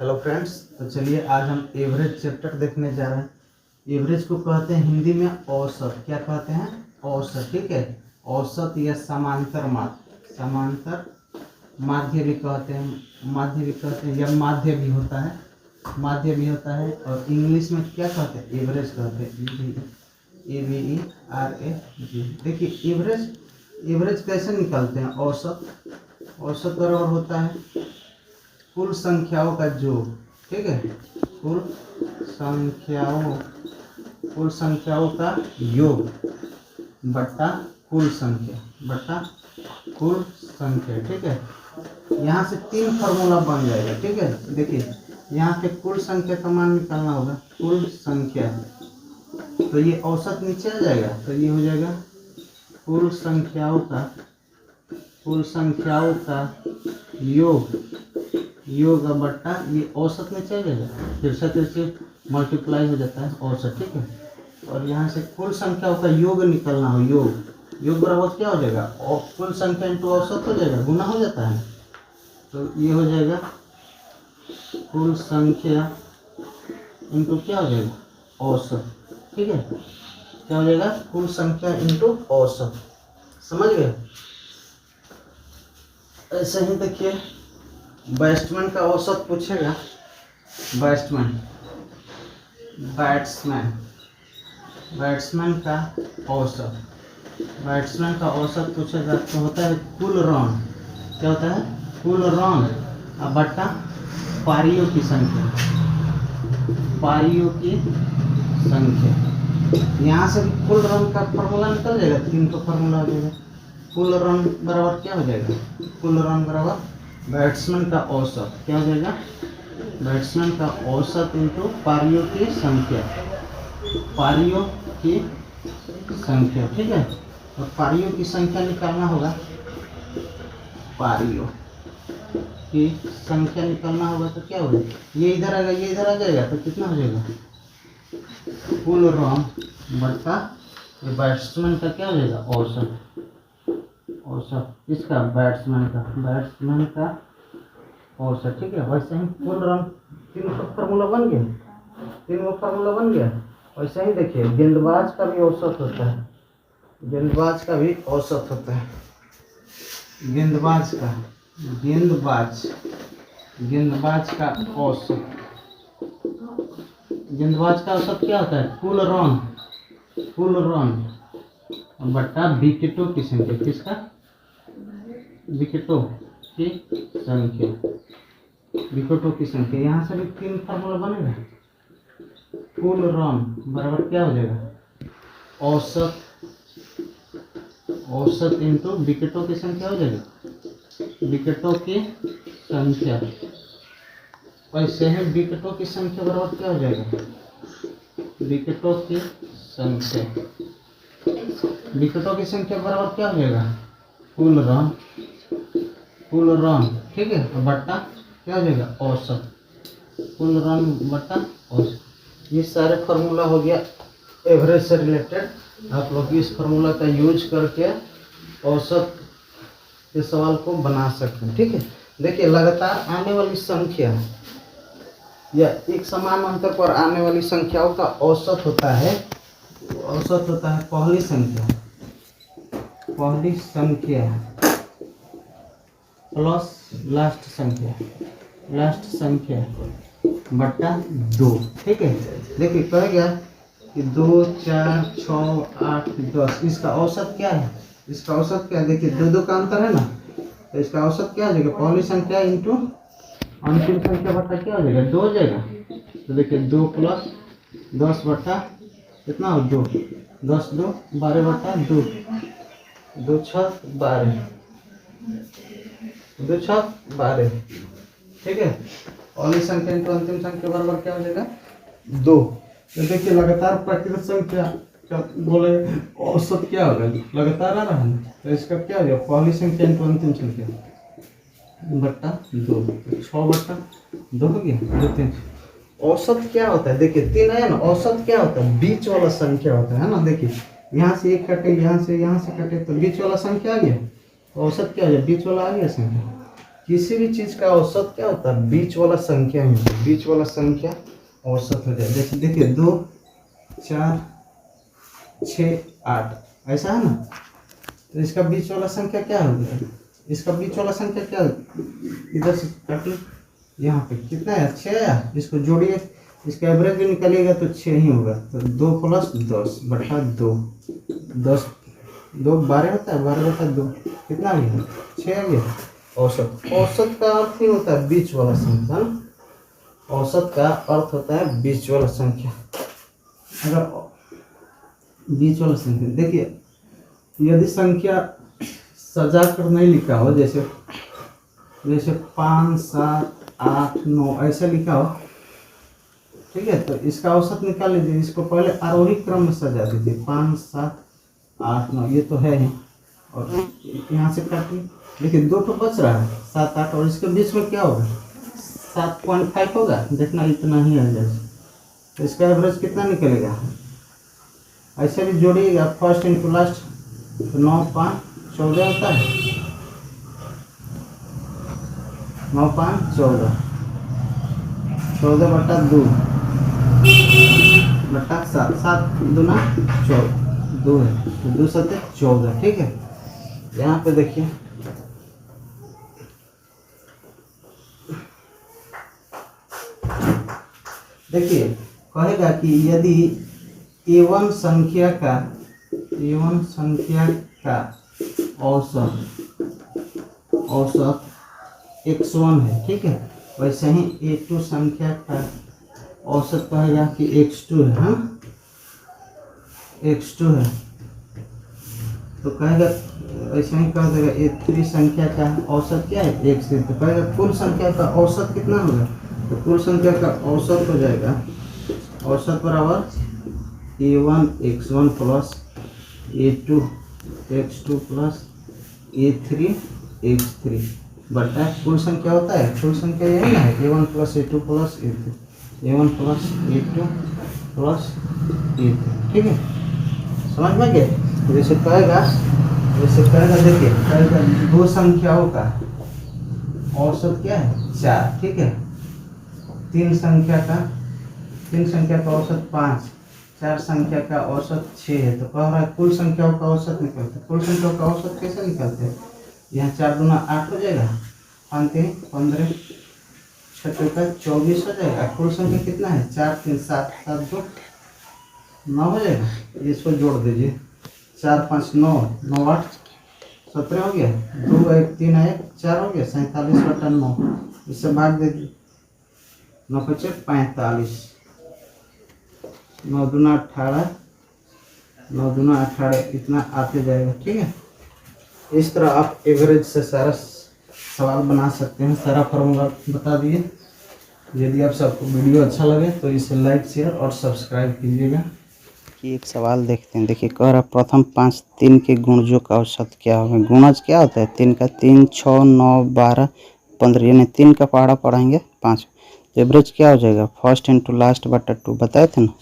Hello friends, तो चलिए आज हम एवरेज चैप्टर देखने जा रहे हैं। एवरेज को कहते हैं हिंदी में औसत। क्या कहते हैं? औसत। ठीक है, औसत या समांतर माध्य, समांतर माध्य भी कहते हैं, माध्य भी कहते हैं, या माध्य भी होता है, माध्य भी होता है। और इंग्लिश में क्या कहते हैं? एवरेज कहते हैं, AVERAG। देखिए एवरेज, एवरेज कैसे निकालते हैं? औसत, औसत बराबर होता है कुल संख्याओं का योग। ठीक है, कुल संख्याओं, कुल संख्याओं का योग बट्टा कुल संख्या, बट्टा कुल संख्या। ठीक है, यहाँ से तीन फार्मूला बन जाएगा। ठीक है, देखिए यहाँ पे कुल संख्या का मान निकालना होगा, कुल संख्या, तो ये औसत नीचे आ जाएगा, तो ये हो जाएगा कुल संख्याओं का, कुल संख्याओं का योग, योग बट्टा ये औसत में चल जाएगा, फिर से मल्टीप्लाई हो जाता है औसत। ठीक है, और यहाँ से कुल संख्याओं का योग निकलना हो, योग, योग बराबर क्या हो जाएगा? और कुल संख्या इंटू औसत हो जाएगा, गुना हो जाता है, तो ये हो जाएगा कुल संख्या इंटू क्या हो जाएगा? औसत। ठीक है, क्या हो जाएगा? कुल संख्या इंटू औसत। समझ गए? ऐसे ही देखिए बैट्समैन का औसत पूछेगा, बैट्समैन, बैट्समैन, बैट्समैन का औसत, बैट्समैन का औसत पूछेगा तो होता है कुल रन। क्या होता है? कुल रन बट्टा पारियों की संख्या, पारियों की संख्या। यहाँ से भी कुल रन का फॉर्मूला निकल जाएगा, तीन का फॉर्मूला हो जाएगा। कुल रन बराबर क्या हो जाएगा? कुल रन बराबर बैट्समैन का औसत। क्या हो जाएगा? बैट्समैन का औसत इंटू पारियों की संख्या, पारियों की संख्या। ठीक है, और पारियों की संख्या निकालना होगा, पारियों की संख्या निकालना होगा तो क्या होगा? ये इधर आएगा, ये इधर आ जाएगा, तो कितना हो जाएगा? कुल रन बट्टा बैट्समैन का क्या हो जाएगा? औसत, औसत किसका? बैट्समैन का, बैट्समैन का औसत। ठीक है, वैसे ही कुल रन, तीन का फार्मूला बन गया, तीन का फार्मूला बन गया। वैसे ही देखिए गेंदबाज का भी औसत होता है, गेंदबाज का भी औसत होता है, गेंदबाज का, गेंदबाज, गेंदबाज का औसत, गेंदबाज का औसत क्या होता है? कुल रन, कुल रन बट्टा विकेटों की संख्या। किसका? विकेटों की संख्या, विकेटों की संख्या। यहाँ से भी तीन फार्मूला बनेगा, कुल रन बराबर क्या हो जाएगा? औसत, औसत इंटू विकेटों की संख्या हो जाएगा, विकेटों की संख्या। वैसे ही विकेटों की संख्या बराबर क्या हो जाएगा? विकेटों की संख्या, विकेटों की संख्या बराबर क्या हो जाएगा? कुल रन, कुल रन। ठीक है, और बट्टा क्या हो जाएगा? औसत, कुल रन बट्टा औसत। ये सारे फार्मूला हो गया एवरेज से रिलेटेड। आप लोग इस फार्मूला का यूज करके औसत के सवाल को बना सकते हैं। ठीक है, देखिए लगातार आने वाली संख्या या एक समान अंतर पर आने वाली संख्याओं का औसत होता है, औसत होता है पहली संख्या, पहली संख्या प्लस लास्ट संख्या, लास्ट संख्या बट्टा दो। ठीक है, देखिए कह गया कि 2, 4, 6, 8, 10, इसका औसत क्या है? इसका औसत क्या है? देखिए दो दो का अंतर है ना, तो इसका औसत क्या हो जाएगा? पहली संख्या इंटू अंतिम संख्या बट्टा क्या हो जाएगा? 2 हो जाएगा। तो देखिए 2 प्लस 10 बट्टा कितना हो? 2, 10 2 12 बट्टा 2, 2 6 12, 2 6 12। ठीक है, पहली संख्या इंटू अंतिम संख्या बराबर क्या हो जाएगा? 2। तो देखिए लगातार प्राकृतिक संख्या क्या बोले, औसत क्या होगा? लगातार आ रहा है, तो इसका क्या हो जाएगा? पहली संख्या इंटू अंतिम संख्या बट्टा 2, 6 बट्टा 2 हो गया, 2 3। औसत क्या होता है? देखिए 3 है ना, औसत क्या होता है? बीच वाला संख्या होता है ना। देखिए यहाँ से एक कटे, यहाँ से कटे, तो बीच वाला संख्या आ गया, औसत क्या हो जाए? बीच वाला आ गया संख्या। किसी भी चीज का औसत क्या होता है, बीच वाला संख्या ही होता है। बीच वाला संख्या औसत हो जाए। जैसे देखिए 2 4 6 8 ऐसा है ना, तो इसका बीच वाला संख्या क्या हो गया, इसका बीच वाला संख्या क्या इधर से काटिए, यहाँ पे कितना है 6 आया, इसको जोड़िए, इसका एवरेज भी निकलेगा तो 6 ही होगा। तो 2 + 10 बटा 2, 10 2 12 होता है, 12 बटा 2 कितना आ गया 6 आ गया। औसत, औसत का अर्थ ही होता है बीच वाला संख्या ना, औसत का अर्थ होता है बीच वाला संख्या। अगर बीच वाला संख्या देखिए, यदि संख्या सजा कर नहीं लिखा हो, जैसे 5 7 8 9 ऐसा लिखा हो, ठीक है, तो इसका औसत निकाल लीजिए। इसको पहले आरोही क्रम में सजा दीजिए, 5 7 8 9, ये तो है ही, और यहाँ से काटिए। देखिए 2 तो बच रहा है 7 8, और इसके बीच में क्या होगा 7.5 होगा, देखना इतना ही आ जाएगा। तो इसका एवरेज कितना निकलेगा, ऐसे भी जोड़िएगा फर्स्ट इंटू लास्ट, तो 9 5 14 होता है, 9 5 14, 14 बटा 2 बटा 7, 7 दूना 14, 2 है तो 2 7 14, ठीक है। यहाँ पे देखिए कहेगा कि यदि A1 संख्या का औसत x1 है, ठीक है, वैसे ही A2 संख्या का औसत कहेगा कि x2 है, हाँ x2 है, तो कहेगा ऐसे ही कह देगा A3 संख्या का औसत क्या है x3, तो कहेगा कुल संख्या का औसत कितना होगा, तो कुल संख्या का औसत हो जाएगा, औसत बराबर A1 x1 plus A2 x2 plus A3 x3 बटा कुल संख्या होता है, कुल संख्या यही ना है, A1 plus A2 plus A3, A1 plus A2 plus A3, ठीक है, समझ में गए। जैसे कहेगा देखिए, कहेगा दो संख्याओं का औसत क्या है 4, ठीक है, तीन संख्या का औसत 5, 4 संख्या का औसत 6 है, तो कह रहा है कुल संख्याओं का औसत निकलते हैं। कुल संख्याओं का औसत कैसे निकलते हैं, यहाँ 4 दूना 8 हो जाएगा, 5 3 15 6 का 24 हो जाएगा। कुल संख्या कितना है 4 3 7 7 2 9 हो जाएगा, इसको जोड़ दीजिए, 4 5 9 9 8 17 हो गया, 2 1 3 1 4 हो गया, 47 बटा 9, इससे भाग दे दीजिए, 9 5 45, 9 दूना 18, 9 दूना 18 इतना आते जाएगा, ठीक है। इस तरह आप एवरेज से सारा सवाल बना सकते हैं, सारा फार्मूला बता दिए। यदि आप सबको वीडियो अच्छा लगे तो इसे लाइक शेयर और सब्सक्राइब कीजिएगा। कि एक सवाल देखते हैं, देखिए कह रहा प्रथम 5 3 के गुणजों का औसत क्या होगा। गुणज क्या होता है, 3 का 3 6 9 12 15, यानी 3 का पहाड़ा पढ़ाएंगे 5, एवरेज क्या हो जाएगा फर्स्ट इंटू लास्ट बटा 2 बताए थे ना,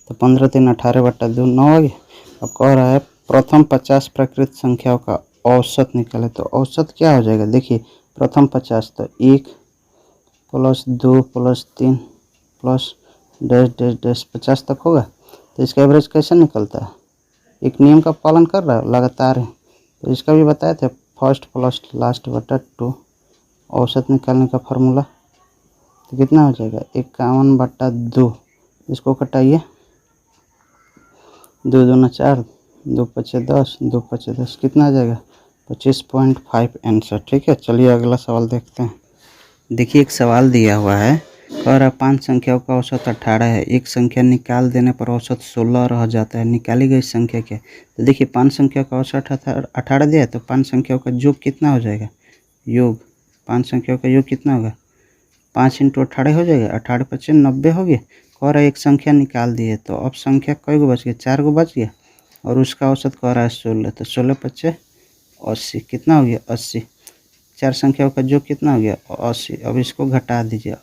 तो 15 3 18 बटा 2 9 आ गया। अब कह रहा है प्रथम 50 प्रकृत संख्याओं का औसत निकाले, तो औसत क्या हो जाएगा, देखिए प्रथम 50 तो 1 plus 2 plus 3 plus dash dash dash 50 तक होगा। तो इसका एवरेज कैसे निकलता है, एक नियम का पालन कर रहा है लगातार है, तो इसका भी बताए थे फर्स्ट प्लस लास्ट बटा 2, औसत निकालने का फार्मूला, तो कितना हो जाएगा 51 बटा 2, इसको कटाइए, 2 दूना 4 2 5 10 2 5 10 कितना आ जाएगा 25.5 आंसर, ठीक है। चलिए अगला सवाल देखते हैं। देखिए एक सवाल दिया हुआ है, कह रहा 5 संख्याओं का औसत 18 है, एक संख्या निकाल देने पर औसत 16 रह जाता है, निकाली गई संख्या क्या। तो देखिए 5 संख्या का औसत 18 दिया है, तो 5 संख्याओं का योग कितना हो जाएगा, योग 5 संख्याओं का योग कितना होगा 5 × 18 हो जाएगा, 18 5 90 हो गया। कह रहा है एक संख्या निकाल दी है, तो अब संख्या कई गो बच गया 4 गो बच गया, और उसका औसत कह रहा है 16, तो 16 5 80 कितना हो गया 80। 4 संख्याओं का योग कितना हो गया 80। अब इसको घटा दीजिए,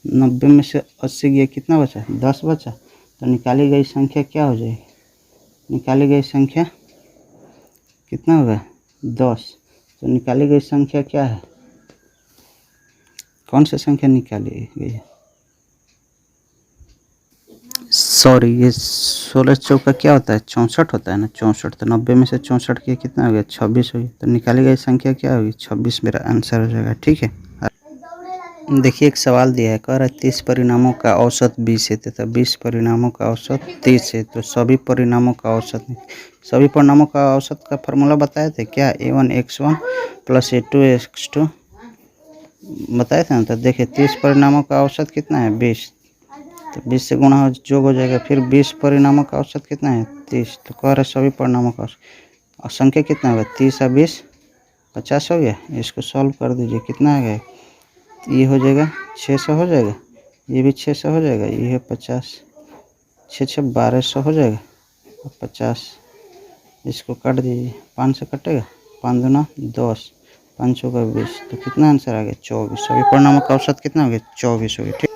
90 में से 80 गया कितना बचा 10 बचा, तो निकाली गई संख्या क्या हो जाएगी, निकाली गई संख्या कितना होगा 10। तो निकाली गई संख्या क्या है कौन सी संख्या निकाली गई है? सॉरी, ये 16 चौका क्या होता है? 64 होता है ना, 64। तो 90 में से 64 किया कितना हो गया? 26 हो गया। तो निकाली गई संख्या क्या होगी? 26 मेरा आंसर हो जाएगा। ठीक है। देखिए एक सवाल दिया है, कह रहा है 30 परिणामों का औसत 20 है तथा 20 परिणामों का औसत 30 है, तो सभी परिणामों का औसत सभी परिणामों का औसत का फॉर्मूला बताए थे क्या? A1 x1 plus A2 x2 बताए थे ना। तो देखिए 30 परिणामों का औसत कितना है? 20। तो 20 से गुणा हो जोग हो जाएगा। फिर 20 परिणामों का औसत कितना है? 30। तो कह रहे सभी परिणामों का औसत, और संख्या कितना होगा? 30 और 20 50 हो गया। इसको सॉल्व कर दीजिए, कितना आ गया? ये हो जाएगा 600 हो जाएगा, ये भी 600 हो जाएगा, ये है 50, 6 1200 हो जाएगा और 50 इसको काट दीजिए, 5 से कटेगा, 5 दूना 10, 5 चौका 20। तो कितना आंसर आ गया? 24। सभी परिणामों का औसत कितना हो गया? 24 हो गया। ठीक,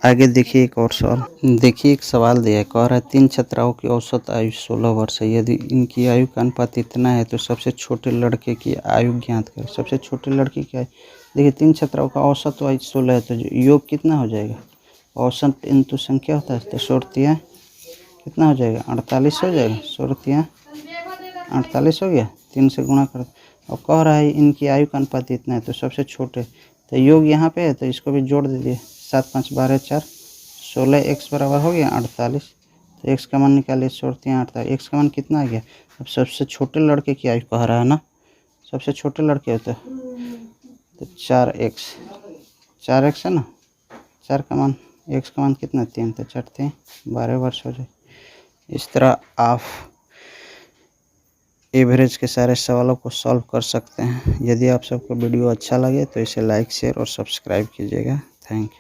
आगे देखिए एक और सवाल। देखिए एक सवाल दिया है, कह रहा है 3 छात्राओं की औसत आयु 16 वर्ष है। यदि इनकी आयु का अनुपात इतना है तो सबसे छोटे लड़के की आयु ज्ञात करें। सबसे छोटे लड़के की आयु, देखिए 3 छात्राओं का औसत आयु 16 है, तो योग कितना हो जाएगा? औसत इंटू संख्या होता है, तो 16 कितना हो जाएगा? 48 हो जाएगा। 16 48 हो गया, 3 से गुणा कर। और कह रहा है इनकी आयु का अनुपात इतना है, तो सबसे छोटे, तो योग यहाँ पे है तो इसको भी जोड़ दीजिए, 7 5 12 4 16 x बराबर हो गया 48। तो x का मान निकालिए, 16 48, x का मान कितना आ गया? अब सबसे छोटे लड़के की आयु कह रहा है ना, सबसे छोटे लड़के होते तो 4x है ना, 4 का मान, x का मान कितना? 3, तो 4 3 12 वर्ष हो जाए। इस तरह आप एवरेज के सारे सवालों को सॉल्व कर सकते हैं। यदि आप सबको वीडियो अच्छा लगे तो इसे लाइक शेयर और सब्सक्राइब कीजिएगा। Thank you.